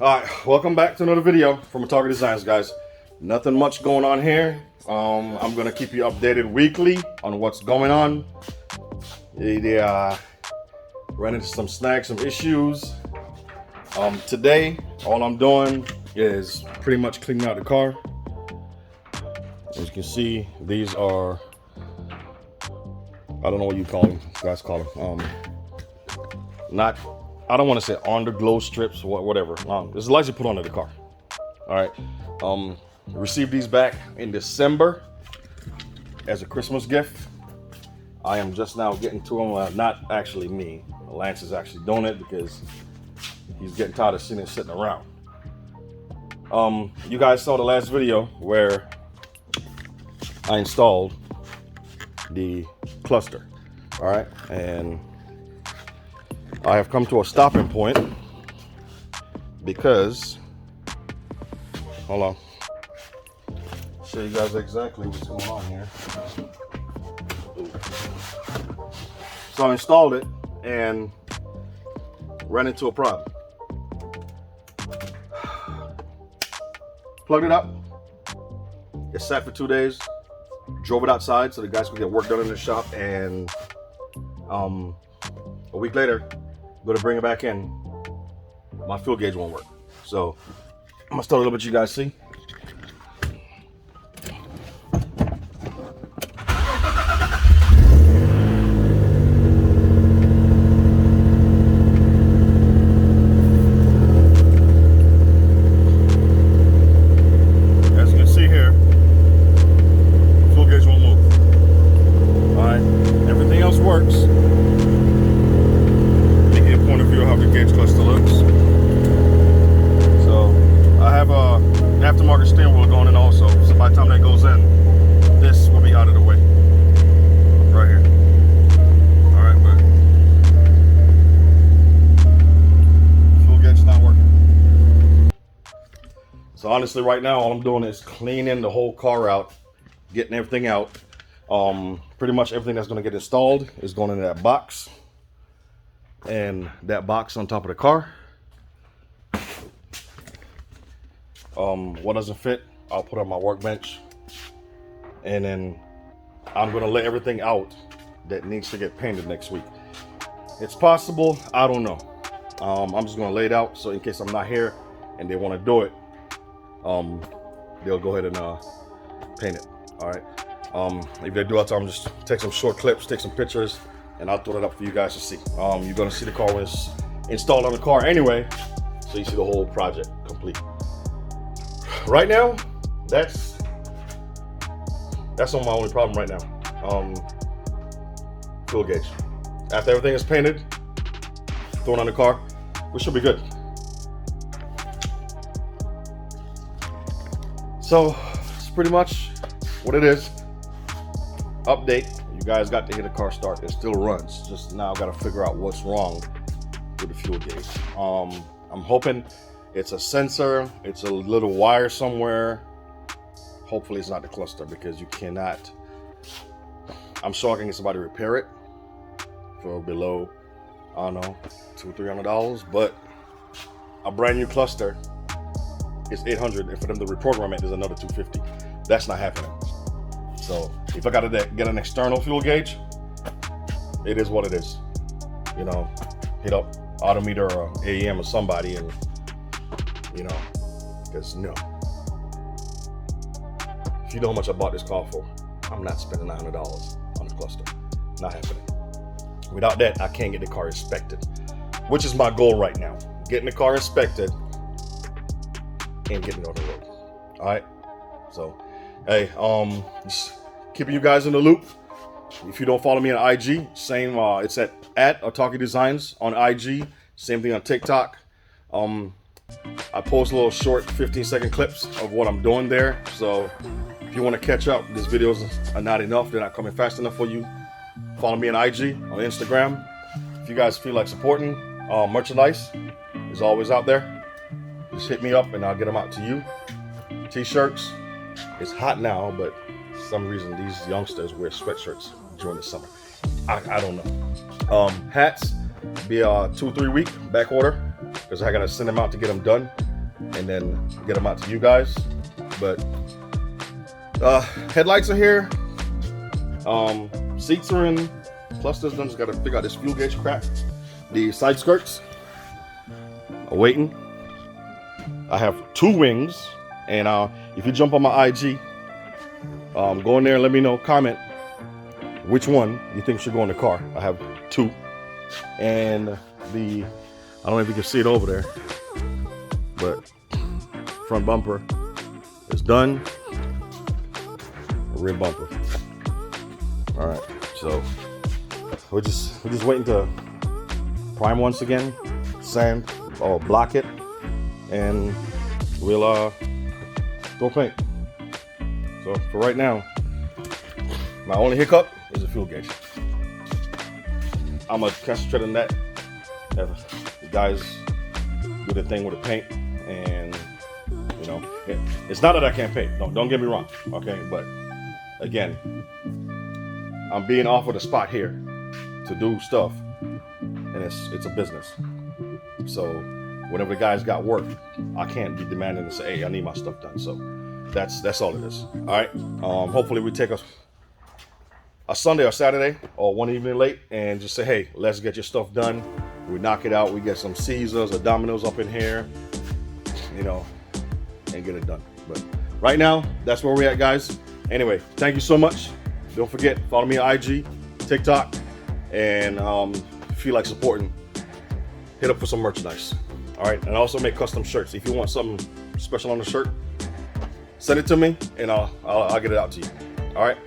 Alright, welcome back to another video from Target Designs, guys. Nothing much going on here. I'm gonna keep you updated weekly on what's going on. They ran into some snags, some issues. Today, all I'm doing is pretty much cleaning out the car. As you can see, these are, I don't know what you guys call them. I don't want to say underglow strips or whatever. This is lights you put onto the car. All right. Received these back in December as a Christmas gift. I am just now getting to them. Not actually me. Lance is actually doing it because he's getting tired of seeing it sitting around. You guys saw the last video where I installed the cluster. All right, and I have come to a stopping point because, hold on, show you guys exactly what's going on here. So I installed it and ran into a problem. Plugged it up. It sat for 2 days. Drove it outside so the guys could get work done in the shop, and a week later, go to bring it back in, my fuel gauge won't work. So I'm gonna start a little bit, you guys see. As you can see here, fuel gauge won't move. All right, everything else works. Point of view of how the gauge cluster looks. So I have a aftermarket steering wheel going in also. So by the time that goes in, this will be out of the way. Right here. Alright, but fuel gauge is not working. So honestly right now all I'm doing is cleaning the whole car out, getting everything out. Pretty much everything that's going to get installed is going into that box. And that box on top of the car. What doesn't fit, I'll put on my workbench, and then I'm gonna lay everything out that needs to get painted next week. It's possible, I don't know. I'm just gonna lay it out so in case I'm not here and they want to do it, they'll go ahead and paint it. All right. If they do it, I'm just take some short clips, take some pictures, and I'll throw it up for you guys to see. You're gonna see the car when it's installed on the car anyway, so you see the whole project complete. Right now, that's on my only problem right now. Fuel gauge. After everything is painted, thrown on the car, we should be good. So it's pretty much what it is. Update. You guys got to hear the car start. It still runs. Just now got to figure out what's wrong with the fuel gauge. I'm hoping it's a sensor. It's a little wire somewhere. Hopefully it's not the cluster, because you cannot. I'm sure I can get somebody to repair it for below, I don't know, $200-300. But a brand new cluster is $800, and for them to reprogram it is another $250. That's not happening. So if I gotta get an external fuel gauge, it is what it is. You know, hit up Autometer or AEM or somebody, and you know, because no. If you know how much I bought this car for, I'm not spending $900 on the cluster. Not happening. Without that, I can't get the car inspected, which is my goal right now. Getting the car inspected and getting it on the road. All right. So, hey, just keeping you guys in the loop. If you don't follow me on IG, same. It's at Target Designs on IG. Same thing on TikTok. I post little short 15-second clips of what I'm doing there. So if you want to catch up, these videos are not enough. They're not coming fast enough for you. Follow me on IG, on Instagram. If you guys feel like supporting, merchandise is always out there. Just hit me up and I'll get them out to you. T-shirts. It's hot now, but for some reason these youngsters wear sweatshirts during the summer. I don't know. Hats be a 2-3 week back order, because I gotta send them out to get them done. and then get them out to you guys. But headlights are here, seats are in, plus this done just got to figure out this fuel gauge crap. The side skirts are waiting. I have 2 wings, and if you jump on my IG, go in there and let me know, comment which one you think should go in the car. I have 2, and I don't know if you can see it over there, but front bumper is done. Rear bumper. All right, so we're just waiting to prime once again, sand or block it, and we'll throw paint. So for right now, my only hiccup is the fuel gauge. I'm gonna concentrate on that. Have the guys do the thing with the paint, and you know, it's not that I can't paint. Don't get me wrong, okay? But again, I'm being offered a spot here to do stuff, and it's a business. So whenever the guys got work, I can't be demanding to say, hey, I need my stuff done. So that's all it is. All right. Hopefully we take a Sunday or Saturday or one evening late and just say, hey, let's get your stuff done. We knock it out. We get some Caesars or Domino's up in here, you know, and get it done. But right now, that's where we're at, guys. Anyway, thank you so much. Don't forget, follow me on IG, TikTok, and if you feel like supporting, hit up for some merchandise. All right, and I also make custom shirts. If you want something special on the shirt, send it to me, and I'll get it out to you. All right.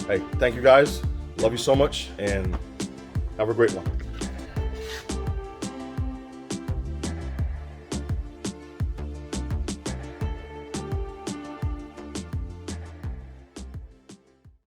Hey, thank you guys. Love you so much, and have a great one.